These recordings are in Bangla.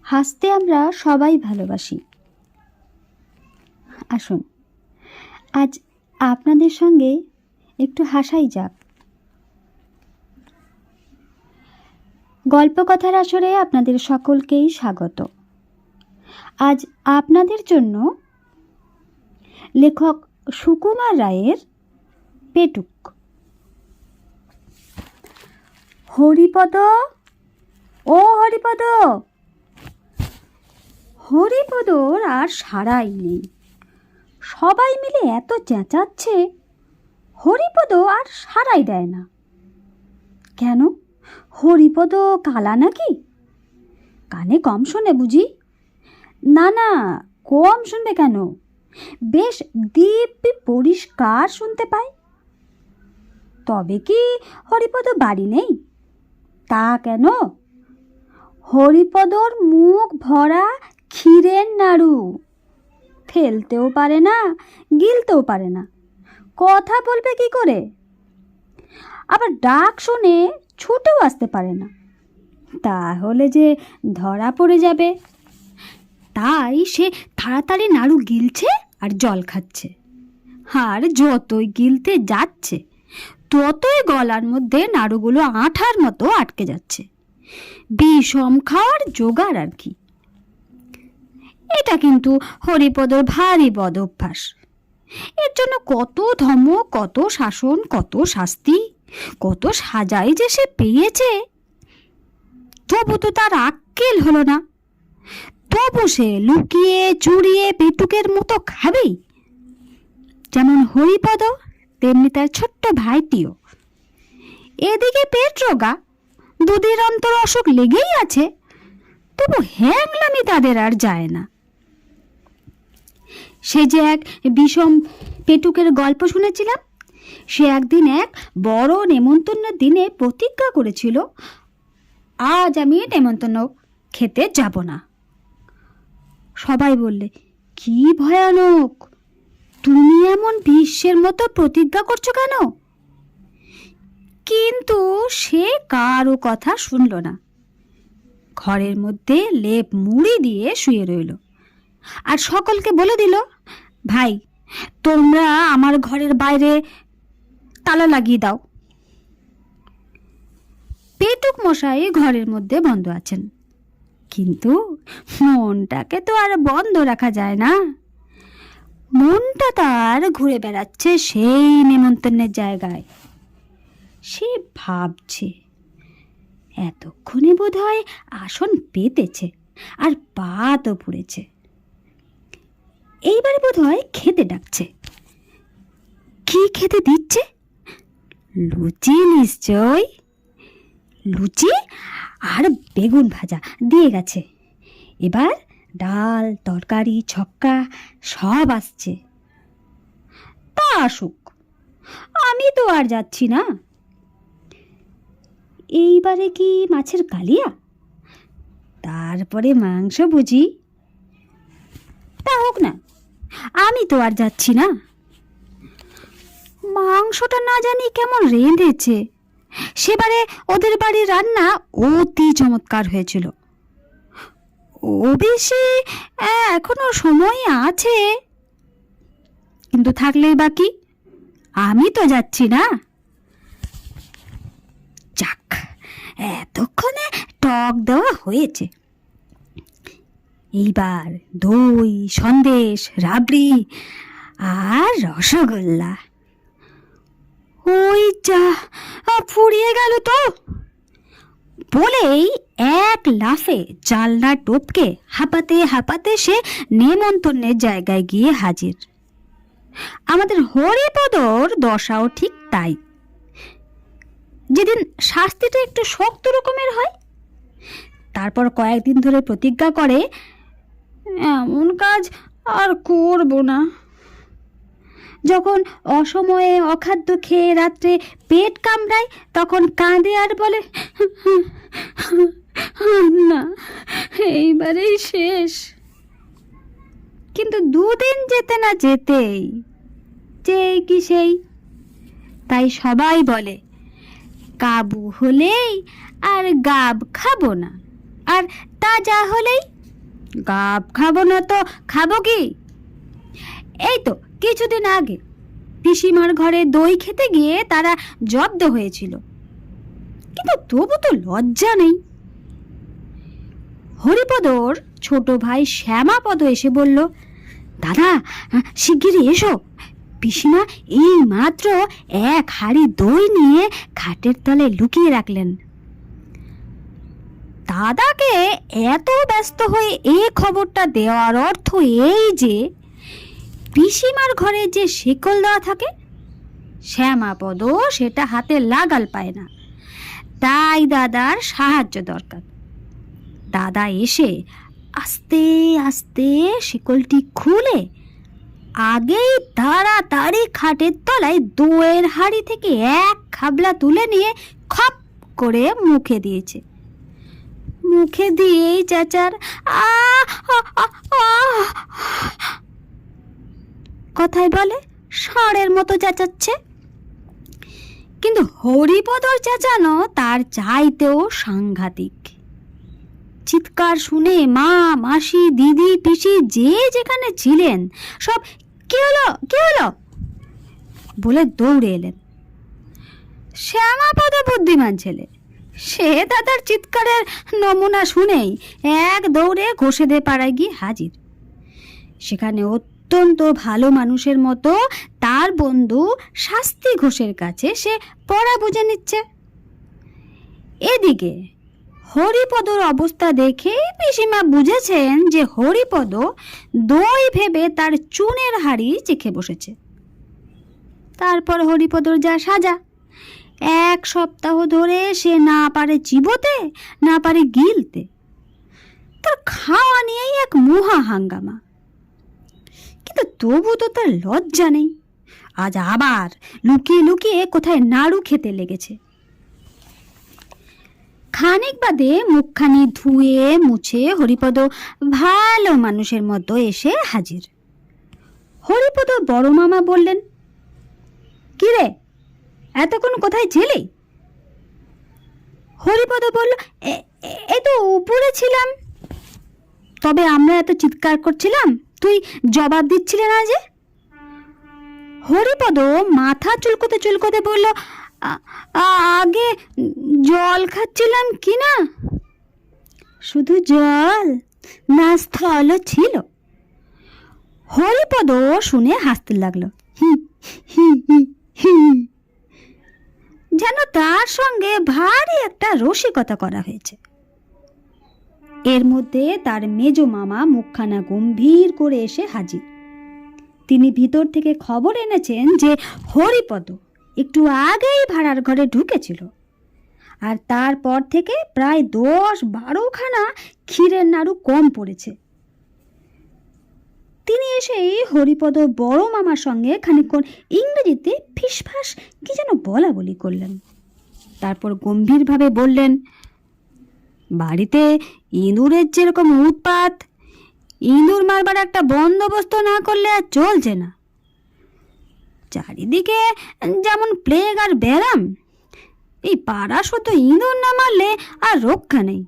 হাসতে আমরা সবাই ভালোবাসি। আসুন আজ আপনাদের সঙ্গে একটু হাসাই যাক। গল্পকথার আসরে আপনাদের সকলকেই স্বাগত। আজ আপনাদের জন্য লেখক সুকুমার রায়ের পেটুক। হরিপদ, ও হরিপদ। হরিপদর আর সাড়াই নেই। সবাই মিলে এত চেঁচাচ্ছে, হরিপদ আর সাড়াই দেয় না। কেন, হরিপদ কালা নাকি? কানে কম শোনে বুঝি? না না, কম শুনবে কেন, বেশ দিব্যি পরিষ্কার শুনতে পায়। তবে কি হরিপদ বাড়ি নেই? তা কেন, হরিপদর মুখ ভরা ক্ষীরের নাড়ু। ফেলতেও পারে না, গিলতেও পারে না, কথা বলবে কি করে? আবার ডাক শুনে ছুটেও আসতে পারে না, তাহলে যে ধরা পড়ে যাবে। তাই সে তাড়াতাড়ি নাড়ু গিলছে আর জল খাচ্ছে। আর যতই গিলতে যাচ্ছে ততই গলার মধ্যে নাড়ুগুলো আঠার মতো আটকে যাচ্ছে। বিষম খাওয়ার জোগাড় আর কি। এটা কিন্তু হরিপদর ভারী বদ অভ্যাস। এর জন্য কত ধমক, কত শাসন, কত শাস্তি, কত সাজাই যে সে পেয়েছে। তবু তো তার আক্কেল হলো না। তবু সে লুকিয়ে চুরিয়ে পেটুকের মতো খাবেই। যেমন হরিপদ তেমনি তার ছোট্ট ভাইটিও। এদিকে পেট রোগা, দুদিন অন্তর অসুখ লেগেই আছে, তবু হ্যাংলামি তাদের আর যায় না। সে যে এক বিষম পেটুকের গল্প শুনেছিলাম, সে একদিন এক বড় নেমন্তন্নের দিনে প্রতিজ্ঞা করেছিল, আজ আমি নেমন্তন্ন খেতে যাব না। সবাই বললে, কি ভয়ানক, তুমি এমন ভীষ্মের মতো প্রতিজ্ঞা করছো কেন? কিন্তু সে কারো কথা শুনল না। ঘরের মধ্যে লেপ মুড়ি দিয়ে শুয়ে রইল আর সকলকে বলে দিল, ভাই তোমরা আমার ঘরের বাইরে তালা লাগিয়ে দাও। পেটুক মশাই ঘরের মধ্যে বন্ধ আছেন, কিন্তু মনটাকে তো আর বন্ধ রাখা যায় না। মনটা তার ঘুরে বেড়াচ্ছে সেই নেমন্তন্নের জায়গায়। সে ভাবছে, এতক্ষণে বোধহয় আসন পেতেছে আর পা তো পুড়েছে। এইবার বোধহয় খেতে ডাকছে। কি খেতে দিচ্ছে? লুচি নিশ্চয়। লুচি আর বেগুন ভাজা দিয়ে গেছে। এবার ডাল, তরকারি, ছক্কা সব আসছে। তা আসুক, আমি তো আর যাচ্ছি না। এইবারে কি মাছের কালিয়া, তারপরে মাংস বুঝি? তা হোক না, আমি তো আর যাচ্ছি না। মাংসটা না জানি কেমন রেঁধেছে। সেবারে ওদের বাড়ির রান্না অতি চমৎকার হয়েছিল। ও বেশি এখনো সময় আছে, কিন্তু থাকলেই বাকি, আমি তো যাচ্ছি না। যাক, এতক্ষণে টক দেওয়া হয়েছে। এইবার দই, সন্দেশ, রাবড়ি আর রসগোল্লা। ওই যা, ফুরিয়ে গেল তো বলেই এক লাফে জানলা টপকে হাঁপাতে হাঁপাতে সে নেমন্তন্নের জায়গায় গিয়ে হাজির। আমাদের হরিপদর দশাও ঠিক তাই। যেদিন শাস্তিটা একটু শক্ত রকমের হয়, তারপর কয়েকদিন ধরে প্রতিজ্ঞা করে, এমন কাজ আর করব না। যখন অসময়ে অখাদ্য খেয়ে রাত্রে পেট কামড়ায়, তখন কাঁদে আর বলে, না, এইবারেই শেষ। কিন্তু দুদিন যেতে না যেতেই যেই কি সেই। তাই সবাই বলে, কাবু হলেই আর গাব খাবো না, আর তাজা হলেই গাব খাবো না তো খাবো কি? এই তো কিছুদিন আগে পিসিমার ঘরে দই খেতে গিয়ে তারা জব্দ হয়েছিল, কিন্তু তবু তো লজ্জা নেই। হরিপদর ছোট ভাই শ্যামাপদ এসে বলল, দাদা শিগগিরই এসো, পিসিমা এই মাত্র এক হাঁড়ি দই নিয়ে খাটের তলে লুকিয়ে রাখলেন। দাদাকে এত ব্যস্ত হয়ে এই খবরটা দেওয়ার অর্থ এই যে পিসিমার ঘরে যে শিকল দেওয়া থাকে, শ্যামাপদ সেটা হাতে লাগাল পায় না, তাই দাদার সাহায্য দরকার। দাদা এসে আস্তে আস্তে শিকলটি খুলে আগেই তাড়াতাড়ি খাটের তলায় দইয়ের হাঁড়ি থেকে এক খাবলা তুলে নিয়ে খপ করে মুখে দিয়েছে। মুখে দিয়েই চেঁচার কথায় বলে ষাঁড়ের মতো চেঁচাচ্ছে। কিন্তু হরিপদর চেঁচানো তার চাইতেও সাংঘাতিক। চিৎকার শুনে মা, মাসি, দিদি, পিসি যে যেখানে ছিলেন সব কি হলো কি হলো বলে দৌড়ে এলেন। শ্যামাপদ বুদ্ধিমান ছেলে, সে দাদার চিৎকারের নমুনা শুনেই এক দৌড়ে ঘোষেদে পাড়ায় গিয়ে হাজির। সেখানে অত্যন্ত ভালো মানুষের মতো তার বন্ধু শাস্তি ঘোষের কাছে সে পড়া বুঝে নিচ্ছে। এদিকে হরিপদর অবস্থা দেখে পিসিমা বুঝেছেন যে হরিপদ দই ভেবে তার চুনের হাঁড়ি চেখে বসেছে। তারপর হরিপদর যা সাজা, এক সপ্তাহ ধরে সে না পারে চিবোতে, না পারে গিলতে। তার খাওয়া নিয়েই এক মহা হাঙ্গামা। কিন্তু তবু তো তার লজ্জা নেই। আজ আবার লুকিয়ে লুকিয়ে কোথায় নাড়ু খেতে লেগেছে। খানিক বাদে মুখখানি ধুয়ে মুছে হরিপদ ভালো মানুষের মতো এসে হাজির। হরিপদ বড় মামা বললেন, কিরে এতক্ষণ কোথায় ছিলি? হরিপদ বলল, এই তো উপরে ছিলাম। তবে আমরা এত চিৎকার করছিলাম, তুই জবাব দিচ্ছিলি না যে? হরিপদ মাথা চুলকোতে চুলকোতে বলল, আগে জল খাচ্ছিলাম কি না। শুধু জল না, স্থলও ছিল। হরিপদ শুনে হাসতে লাগলো, যেন তার সঙ্গে ভারী একটা রসিকতা করা হয়েছে। এর মধ্যে তার মেজ মামা মুখখানা গম্ভীর করে এসে হাজির। তিনি ভিতর থেকে খবর এনেছেন যে হরিপদ একটু আগেই ভাড়ার ঘরে ঢুকেছিল, আর তারপর থেকে প্রায় 10-12খানা ক্ষীরের নাড়ু কম পড়েছে। তিনি এসেই হরিপদ বড় মামার সঙ্গে খানিকক্ষণ ইংরেজিতে ফিসফাস কি যেন বলা বলি করলেন। তারপর গম্ভীরভাবে বললেন, বাড়িতে ইঁদুরের যেরকম উৎপাত, ইঁদুর মারবার একটা বন্দোবস্ত না করলে আর চলছে না। চারিদিকে যেমন প্লেগ আর ব্যারাম, এই পাড়া শুধু ইঁদুর না মারলে আর রক্ষা নেই।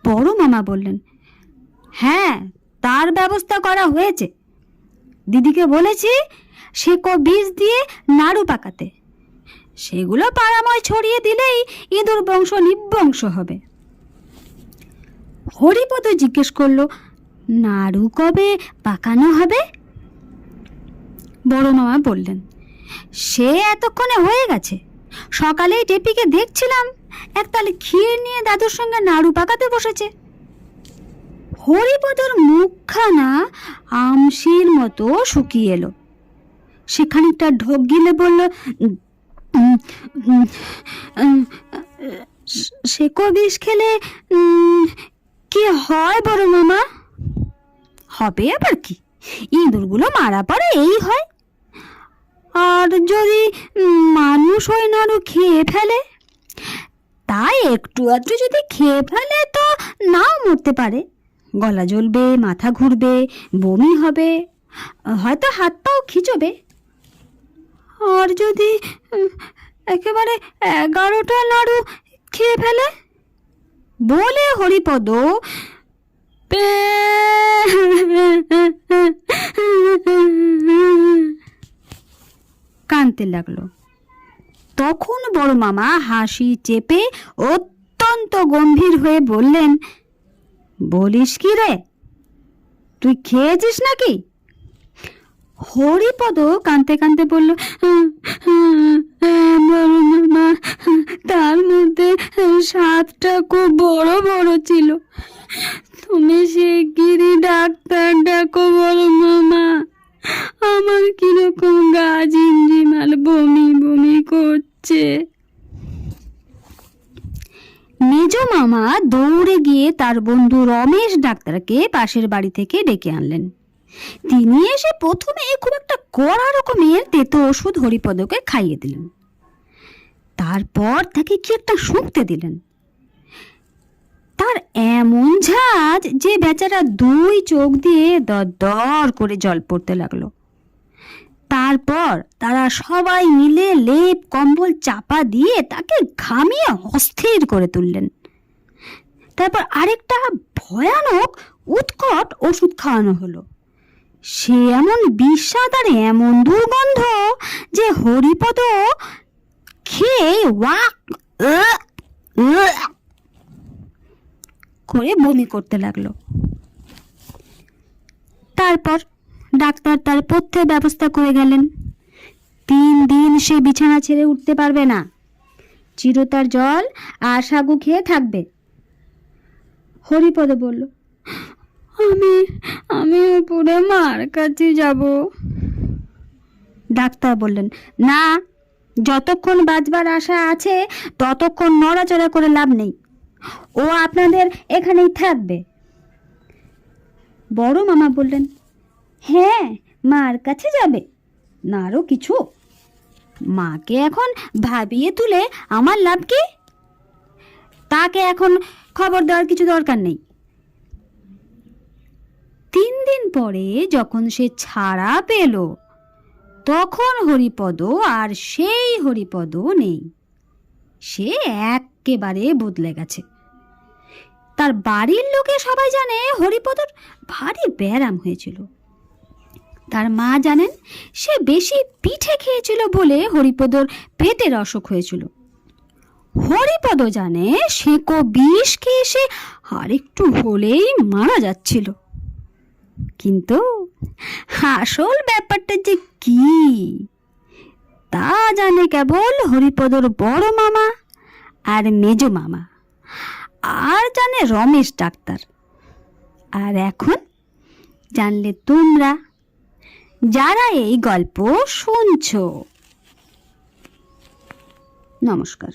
বড় মামা বললেন, হ্যাঁ তার ব্যবস্থা করা হয়েছে। দিদিকে বলেছি সেকো বীজ দিয়ে নাড়ু পাকাতে, সেগুলো পাড়াময় ছড়িয়ে দিলেই ইঁদুর বংশ নিবংশ হবে। হরিপদ জিজ্ঞেস করল, নাড়ু কবে পাকানো হবে? বড় মামা বললেন, সে এতক্ষণে হয়ে গেছে। সকালেই টেপিকে দেখছিলাম এক তালে ক্ষীর নিয়ে দাদুর সঙ্গে নাড়ু পাকাতে বসেছে। হরিপদর মুখখানা আমশির মতো শুকিয়ে এলো। সে খানিকটা ঢোক গিলে বলল, সেকো বিষ খেলে কি হয় বড় মামা? হবে আবার কি, ইঁদুরগুলো মারা পড়ে এই হয়। আর যদি মানুষ ওই নাড়ু খেয়ে ফেলে, তাই একটু আধটু যদি খেয়ে ফেলে তো নাও মরতে পারে। গলা জ্বলবে, মাথা ঘুরবে, বমি হবে, হয়তো হাত পাও খিচবে। আর যদি একেবারে 11টা নাড়ু খেয়ে ফেলে? বলে হরিপদ কাঁদতে লাগলো। তখন বড় মামা হাসি চেপে অত্যন্ত গম্ভীর হয়ে বললেন, বলিস কি রে, তুই খেয়েছিস নাকি? হরিপদ কাঁদতে কাঁদতে বলল, বড় মামা, তার মধ্যে 7টা খুব বড় বড় ছিল। তুমি শিগগিরই ডাক্তার ডাকো বড় মামা, আমার কিরকম গা ঝিমঝিমাল বমি বমি করছে। মেজ মামা দৌড়ে গিয়ে তার বন্ধু রমেশ ডাক্তারকে পাশের বাড়ি থেকে ডেকে আনলেন। তিনি এসে প্রথমে খুব একটা কড়া রকমের তেতো ওষুধ হরিপদকে খাইয়ে দিলেন। তারপর তাকে কি একটা শুঁকতে দিলেন। তার এমন ঝাঁজ যে বেচারা 2 চোখ দিয়ে দর দর করে জল পড়তে লাগলো। তারপর তারা সবাই মিলে লেপ কম্বল চাপা দিয়ে তাকে ঘামিয়ে অস্থির করে তুললেন। তারপর আরেকটা ভয়ানক উৎকট ওষুধ খাওয়ানো হলো। সে এমন বিস্বাদ আর এমন দুর্গন্ধ যে হরিপদ খেয়ে ওয়াক করে বমি করতে লাগলো। তারপর ডাক্তার তার পথ্যের ব্যবস্থা করে গেলেন। 3 দিন সে বিছানা ছেড়ে উঠতে পারবে না, চিরতার জল আর সাগু খেয়ে থাকবে। হরিপদ বলল, আমি উপরে মার কাছে যাব। ডাক্তার বললেন, না, যতক্ষণ বাঁচবার আশা আছে ততক্ষণ নড়াচড়া করে লাভ নেই, ও আপনাদের এখানেই থাকবে। বড় মামা বললেন, হ্যাঁ, মার কাছে যাবে না, আরও কিছু? মাকে এখন ভাবিয়ে তুলে আমার লাভ কি? তাকে এখন খবর দেওয়ার কিছু দরকার নেই। 3 দিন পরে যখন সে ছাড়া পেল, তখন হরিপদ আর সেই হরিপদ নেই। সে একেবারে বদলে গেছে। তার বাড়ির লোকে সবাই জানে হরিপদর ভারী ব্যারাম হয়েছিল। তার মা জানেন সে বেশি পিঠে খেয়েছিল বলে হরিপদর পেটের অসুখ হয়েছিল। হরিপদ জানে সে বিষ খেয়ে সে আর একটু হলেই মারা যাচ্ছিল। কিন্তু আসল ব্যাপারটা যে কি তা জানে কেবল হরিপদর বড় মামা আর মেজ মামা, আর জানে রমেশ ডাক্তার। আর এখন জানলে তোমরা, যারা এই গল্প শুনছো। নমস্কার।